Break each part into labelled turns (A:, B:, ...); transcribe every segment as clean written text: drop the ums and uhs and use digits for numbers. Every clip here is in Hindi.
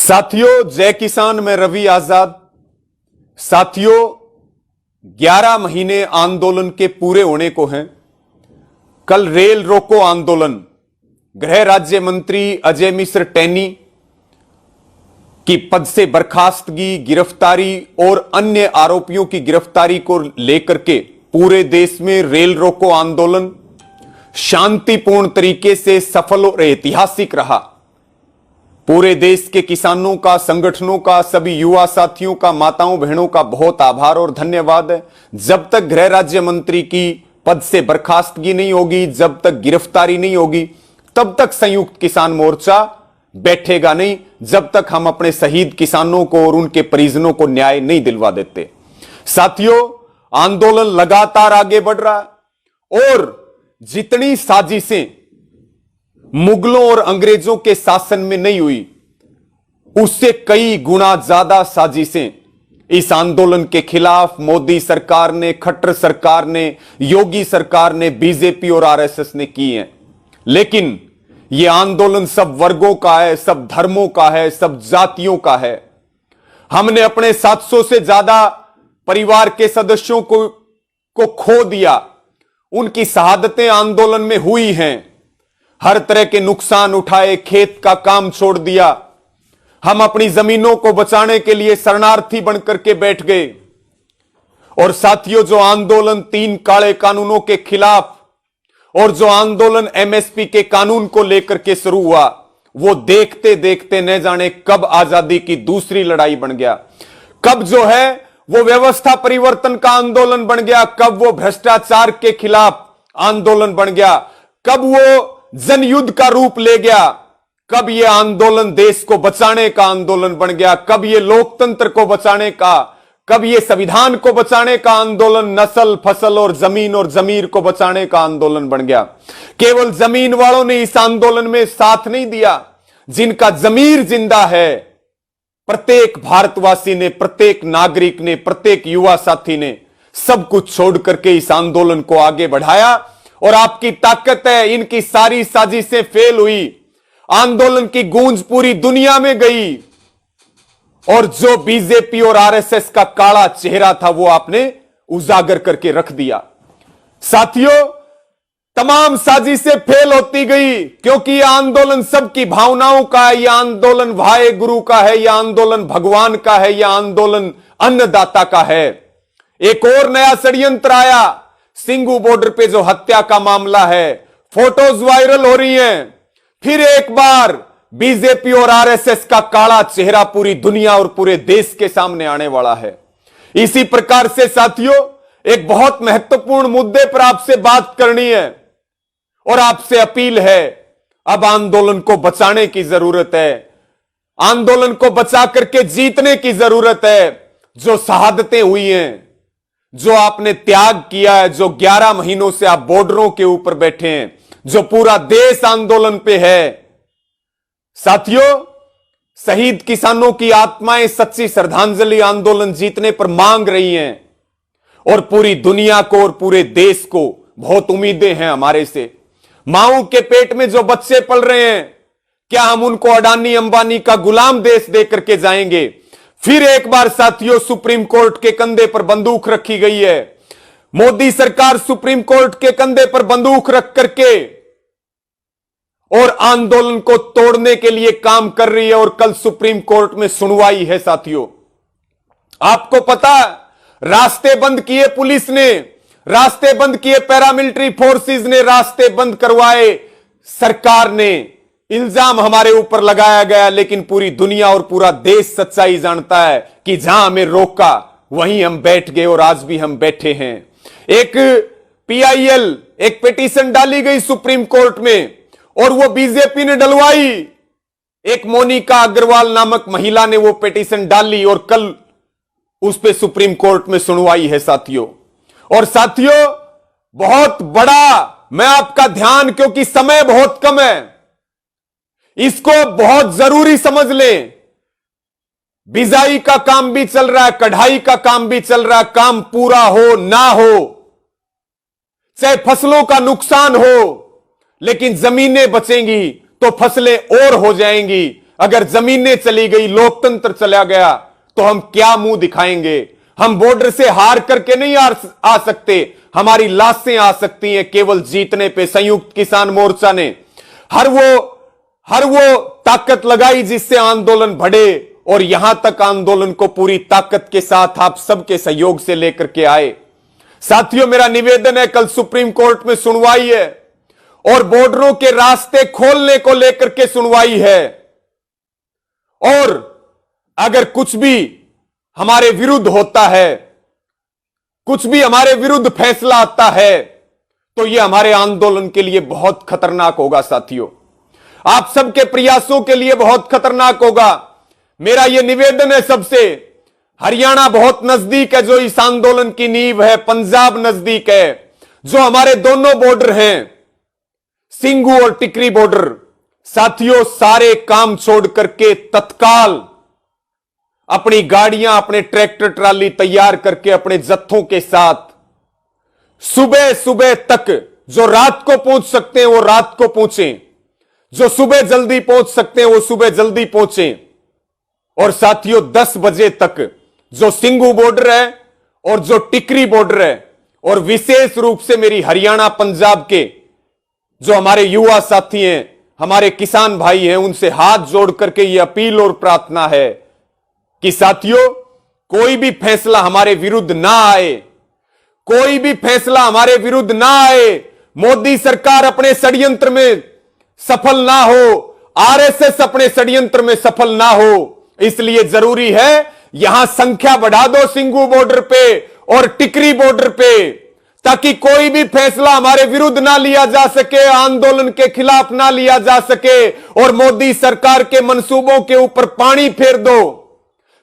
A: साथियों, जय किसान में रवि आजाद। साथियों, 11 महीने आंदोलन के पूरे होने को हैं। कल रेल रोको आंदोलन, गृह राज्य मंत्री अजय मिश्र टैनी की पद से बर्खास्तगी, गिरफ्तारी और अन्य आरोपियों की गिरफ्तारी को लेकर के पूरे देश में रेल रोको आंदोलन शांतिपूर्ण तरीके से सफल और ऐतिहासिक रहा। पूरे देश के किसानों का, संगठनों का, सभी युवा साथियों का, माताओं बहनों का बहुत आभार और धन्यवाद है। जब तक गृह राज्य मंत्री की पद से बर्खास्तगी नहीं होगी, जब तक गिरफ्तारी नहीं होगी, तब तक संयुक्त किसान मोर्चा बैठेगा नहीं, जब तक हम अपने शहीद किसानों को और उनके परिजनों को न्याय नहीं दिलवा देते। साथियों, आंदोलन लगातार आगे बढ़ रहा है और जितनी साजिशें मुगलों और अंग्रेजों के शासन में नहीं हुई, उससे कई गुना ज्यादा साजिशें इस आंदोलन के खिलाफ मोदी सरकार ने, खट्टर सरकार ने, योगी सरकार ने, बीजेपी और आरएसएस ने की हैं। लेकिन यह आंदोलन सब वर्गों का है, सब धर्मों का है, सब जातियों का है। हमने अपने 700 से ज्यादा परिवार के सदस्यों को खो दिया। उनकी शहादतें आंदोलन में हुई हैं। हर तरह के नुकसान उठाए, खेत का काम छोड़ दिया। हम अपनी जमीनों को बचाने के लिए शरणार्थी बनकर के बैठ गए। और साथियों, जो आंदोलन 3 काले कानूनों के खिलाफ और जो आंदोलन एमएसपी के कानून को लेकर के शुरू हुआ, वो देखते देखते न जाने कब आजादी की दूसरी लड़ाई बन गया, कब जो है वो व्यवस्था परिवर्तन का आंदोलन बन गया, कब वो भ्रष्टाचार के खिलाफ आंदोलन बन गया, कब वो जनयुद्ध का रूप ले गया, कब यह आंदोलन देश को बचाने का आंदोलन बन गया, कब यह लोकतंत्र को बचाने का, कब यह संविधान को बचाने का आंदोलन नस्ल, फसल और जमीर को बचाने का आंदोलन बन गया। केवल जमीन वालों ने इस आंदोलन में साथ नहीं दिया, जिनका जमीर जिंदा है, प्रत्येक भारतवासी ने, प्रत्येक नागरिक ने, प्रत्येक युवा साथी ने सब कुछ छोड़ करके इस आंदोलन को आगे बढ़ाया। और आपकी ताकत है, इनकी सारी साजिशें फेल हुई। आंदोलन की गूंज पूरी दुनिया में गई और जो बीजेपी और आरएसएस का काला चेहरा था वो आपने उजागर करके रख दिया। साथियों, तमाम साजिशें फेल होती गई, क्योंकि यह आंदोलन सबकी भावनाओं का है, यह आंदोलन भाई गुरु का है, यह आंदोलन भगवान का है, यह आंदोलन अन्नदाता का है। एक और नया षड्यंत्र आया, सिंगू बॉर्डर पे जो हत्या का मामला है, फोटोज वायरल हो रही हैं। फिर एक बार बीजेपी और आरएसएस का काला चेहरा पूरी दुनिया और पूरे देश के सामने आने वाला है। इसी प्रकार से साथियों, एक बहुत महत्वपूर्ण मुद्दे पर आपसे बात करनी है और आपसे अपील है, अब आंदोलन को बचाने की जरूरत है, आंदोलन को बचा करके जीतने की जरूरत है। जो शहादतें हुई हैं, जो आपने त्याग किया है, जो 11 महीनों से आप बॉर्डरों के ऊपर बैठे हैं, जो पूरा देश आंदोलन पे है। साथियों, शहीद किसानों की आत्माएं सच्ची श्रद्धांजलि आंदोलन जीतने पर मांग रही हैं और पूरी दुनिया को और पूरे देश को बहुत उम्मीदें हैं हमारे से। मांओं के पेट में जो बच्चे पल रहे हैं, क्या हम उनको अडानी अंबानी का गुलाम देश दे करके जाएंगे? फिर एक बार साथियों, सुप्रीम कोर्ट के कंधे पर बंदूक रखी गई है। मोदी सरकार सुप्रीम कोर्ट के कंधे पर बंदूक रख करके और आंदोलन को तोड़ने के लिए काम कर रही है। और कल सुप्रीम कोर्ट में सुनवाई है। साथियों, आपको पता, रास्ते बंद किए पुलिस ने, रास्ते बंद किए पैरामिलिट्री फोर्सेस ने, रास्ते बंद करवाए सरकार ने, इल्जाम हमारे ऊपर लगाया गया। लेकिन पूरी दुनिया और पूरा देश सच्चाई जानता है कि जहां हमें रोका वहीं हम बैठ गए और आज भी हम बैठे हैं। एक पीआईएल, एक पिटीशन डाली गई सुप्रीम कोर्ट में और वो बीजेपी ने डलवाई। एक मोनिका अग्रवाल नामक महिला ने वो पिटीशन डाली और कल उस पे सुप्रीम कोर्ट में सुनवाई है। साथियों, और साथियों, बहुत बड़ा मैं आपका ध्यान, क्योंकि समय बहुत कम है, इसको बहुत जरूरी समझ लें। बिजाई का काम भी चल रहा है, कढ़ाई का काम भी चल रहा है। काम पूरा हो ना हो, चाहे फसलों का नुकसान हो, लेकिन जमीनें बचेंगी तो फसलें और हो जाएंगी। अगर जमीनें चली गई, लोकतंत्र चला गया, तो हम क्या मुंह दिखाएंगे? हम बॉर्डर से हार करके नहीं आ सकते, हमारी लाशें आ सकती हैं केवल जीतने पे। संयुक्त किसान मोर्चा ने हर वो ताकत लगाई जिससे आंदोलन बढ़े, और यहां तक आंदोलन को पूरी ताकत के साथ आप सबके सहयोग से लेकर के आए। साथियों, मेरा निवेदन है, कल सुप्रीम कोर्ट में सुनवाई है और बॉर्डरों के रास्ते खोलने को लेकर के सुनवाई है, और अगर कुछ भी हमारे विरुद्ध होता है, कुछ भी हमारे विरुद्ध फैसला आता है, तो यह हमारे आंदोलन के लिए बहुत खतरनाक होगा। साथियों, आप सबके प्रयासों के लिए बहुत खतरनाक होगा। मेरा यह निवेदन है सबसे, हरियाणा बहुत नजदीक है जो इस आंदोलन की नींव है, पंजाब नजदीक है, जो हमारे दोनों बॉर्डर हैं, सिंघू और टिकरी बॉर्डर। साथियों, सारे काम छोड़ करके तत्काल अपनी गाड़ियां, अपने ट्रैक्टर ट्राली तैयार करके अपने जत्थों के साथ सुबह सुबह तक, जो रात को पहुंच सकते हैं वो रात को पहुंचे, जो सुबह जल्दी पहुंच सकते हैं वो सुबह जल्दी पहुंचे। और साथियों, 10 बजे तक जो सिंघू बॉर्डर है और जो टिकरी बॉर्डर है, और विशेष रूप से मेरी हरियाणा पंजाब के जो हमारे युवा साथी हैं, हमारे किसान भाई हैं, उनसे हाथ जोड़ करके यह अपील और प्रार्थना है कि साथियों, कोई भी फैसला हमारे विरुद्ध ना आए, कोई भी फैसला हमारे विरुद्ध ना आए। मोदी सरकार अपने षड्यंत्र में सफल ना हो, आरएसएस अपने षड्यंत्र में सफल ना हो, इसलिए जरूरी है यहां संख्या बढ़ा दो सिंघू बॉर्डर पे और टिकरी बॉर्डर पे, ताकि कोई भी फैसला हमारे विरुद्ध ना लिया जा सके, आंदोलन के खिलाफ ना लिया जा सके, और मोदी सरकार के मंसूबों के ऊपर पानी फेर दो।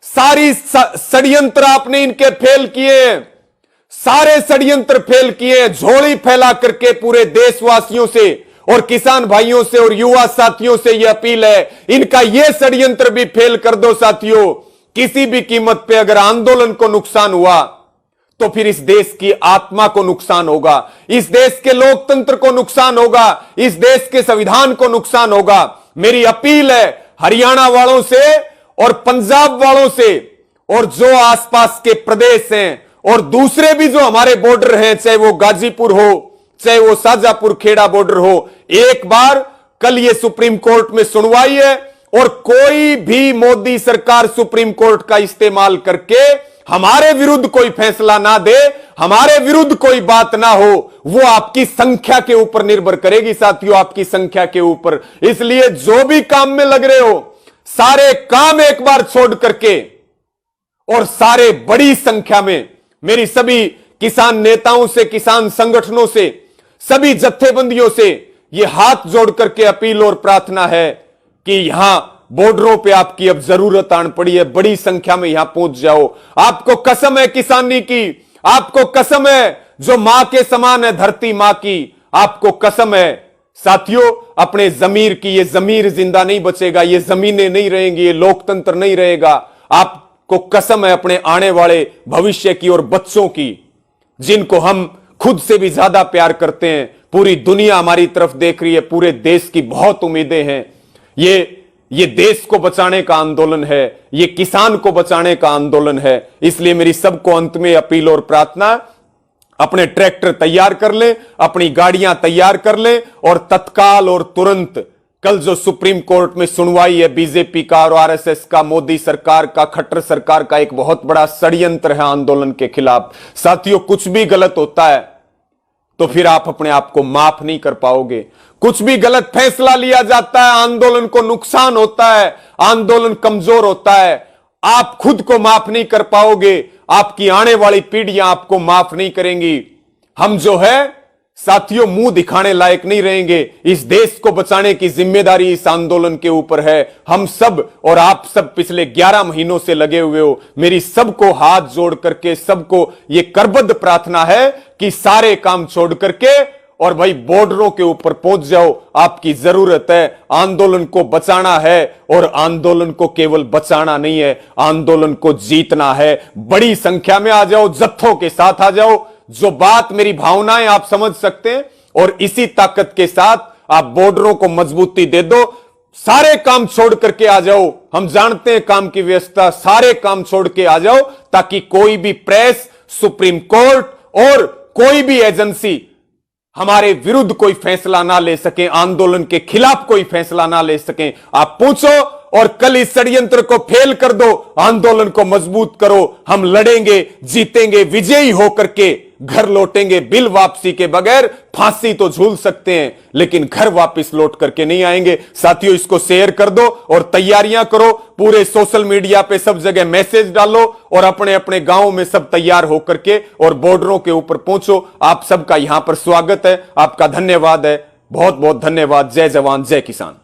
A: सारी षड्यंत्र आपने इनके फेल किए, सारे षड्यंत्र फेल किए। झोली फैला करके पूरे देशवासियों से और किसान भाइयों से और युवा साथियों से यह अपील है, इनका यह षड्यंत्र भी फेल कर दो। साथियों, किसी भी कीमत पे अगर आंदोलन को नुकसान हुआ तो फिर इस देश की आत्मा को नुकसान होगा, इस देश के लोकतंत्र को नुकसान होगा, इस देश के संविधान को नुकसान होगा। मेरी अपील है हरियाणा वालों से और पंजाब वालों से, और जो आसपास के प्रदेश हैं और दूसरे भी जो हमारे बॉर्डर हैं, चाहे वो गाजीपुर हो, चाहे वो शाजापुर खेड़ा बॉर्डर हो, एक बार कल ये सुप्रीम कोर्ट में सुनवाई है, और कोई भी मोदी सरकार सुप्रीम कोर्ट का इस्तेमाल करके हमारे विरुद्ध कोई फैसला ना दे, हमारे विरुद्ध कोई बात ना हो, वो आपकी संख्या के ऊपर निर्भर करेगी। साथियों, आपकी संख्या के ऊपर। इसलिए जो भी काम में लग रहे हो, सारे काम एक बार छोड़ करके और सारे बड़ी संख्या में मेरी सभी किसान नेताओं से, किसान संगठनों से, सभी जत्थेबंदियों से यह हाथ जोड़ करके अपील और प्रार्थना है कि यहां बॉर्डरों पे आपकी अब जरूरत आन पड़ी है, बड़ी संख्या में यहां पहुंच जाओ। आपको कसम है किसानी की, आपको कसम है जो मां के समान है धरती मां की, आपको कसम है। साथियों, अपने जमीर की, ये जमीर जिंदा नहीं बचेगा, ये जमीनें नहीं रहेंगी, ये लोकतंत्र नहीं रहेगा। आपको कसम है अपने आने वाले भविष्य की और बच्चों की, जिनको हम खुद से भी ज्यादा प्यार करते हैं। पूरी दुनिया हमारी तरफ देख रही है, पूरे देश की बहुत उम्मीदें हैं। ये देश को बचाने का आंदोलन है, ये किसान को बचाने का आंदोलन है। इसलिए मेरी सबको अंत में अपील और प्रार्थना, अपने ट्रैक्टर तैयार कर लें, अपनी गाड़ियां तैयार कर लें, और तत्काल और तुरंत कल जो सुप्रीम कोर्ट में सुनवाई है बीजेपी का और आरएसएस का, मोदी सरकार का, खट्टर सरकार का एक बहुत बड़ा षड्यंत्र है आंदोलन के खिलाफ। साथियों, कुछ भी गलत होता है तो फिर आप अपने आप को माफ नहीं कर पाओगे। कुछ भी गलत फैसला लिया जाता है, आंदोलन को नुकसान होता है, आंदोलन कमजोर होता है, आप खुद को माफ नहीं कर पाओगे, आपकी आने वाली पीढ़ियां आपको माफ नहीं करेंगी। हम जो है साथियों मुंह दिखाने लायक नहीं रहेंगे। इस देश को बचाने की जिम्मेदारी इस आंदोलन के ऊपर है। हम सब और आप सब पिछले 11 महीनों से लगे हुए हो। मेरी सबको हाथ जोड़ करके सबको ये करबद्ध प्रार्थना है कि सारे काम छोड़ करके और भाई बॉर्डरों के ऊपर पहुंच जाओ। आपकी जरूरत है, आंदोलन को बचाना है, और आंदोलन को केवल बचाना नहीं है, आंदोलन को जीतना है। बड़ी संख्या में आ जाओ, जत्थों के साथ आ जाओ। जो बात, मेरी भावनाएं आप समझ सकते हैं, और इसी ताकत के साथ आप बॉर्डरों को मजबूती दे दो। सारे काम छोड़ करके आ जाओ। हम जानते हैं काम की व्यवस्था, सारे काम छोड़ के आ जाओ ताकि कोई भी प्रेस, सुप्रीम कोर्ट और कोई भी एजेंसी हमारे विरुद्ध कोई फैसला ना ले सके, आंदोलन के खिलाफ कोई फैसला ना ले सके। आप पूछो और कल इस षड्यंत्र को फेल कर दो, आंदोलन को मजबूत करो। हम लड़ेंगे, जीतेंगे, विजयी होकर के घर लौटेंगे। बिल वापसी के बगैर फांसी तो झूल सकते हैं लेकिन घर वापस लौट करके नहीं आएंगे। साथियों, इसको शेयर कर दो और तैयारियां करो। पूरे सोशल मीडिया पे सब जगह मैसेज डालो और अपने अपने गांवों में सब तैयार होकर के और बॉर्डरों के ऊपर पहुंचो। आप सबका यहां पर स्वागत है, आपका धन्यवाद है, बहुत बहुत धन्यवाद। जय जवान, जय किसान।